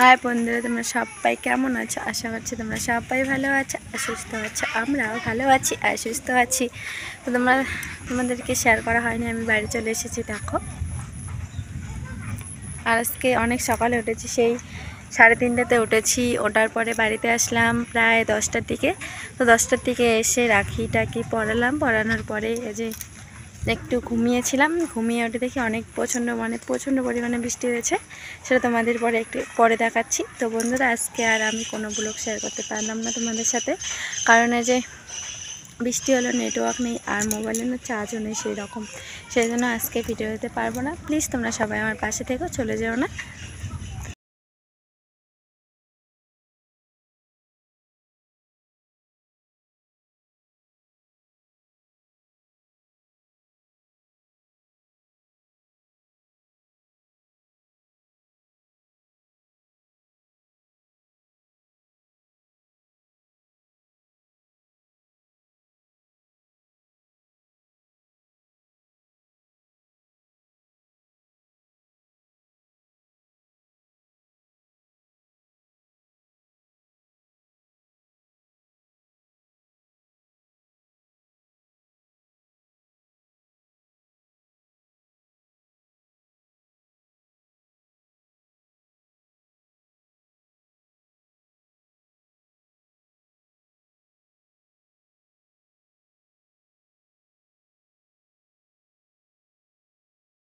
High বন্ধুরা, তোমরা সবাই কেমন আছো? আশা করছি তোমরা সবাই ভালো আছো আর সুস্থ আছো। আমরাও ভালো আছি আর সুস্থ আছি। তো তোমাদেরকে শেয়ার করা হয়নি, আমি বাড়ি চলে এসেছি। দেখো, আর আজকে অনেক সকালে উঠেছি, সেই 3:30টাতে উঠেছি। ওঠার পরে বাড়িতে আসলাম প্রায় 10টার দিকে। তো 10টার দিকে এসে রাখি টাকি পরালাম। পরানোর পরে এই যে একটু ঘুমিয়েছিলাম, ঘুমিয়ে উঠে দেখি অনেক প্রচণ্ড পরিমাণে বৃষ্টি হয়েছে। সেটা তোমাদের পরে দেখাচ্ছি। তো বন্ধুরা, আজকে আর আমি কোনো ব্লগ শেয়ার করতে পারলাম না তোমাদের সাথে, কারণ যে বৃষ্টি হলো, নেটওয়ার্ক নেই আর মোবাইলে না চার্জও নেই সেই রকম। সেই জন্য আজকে ভিডিও দিতে পারবো না। প্লিজ তোমরা সবাই আমার পাশে থেকো, চলে যেও না।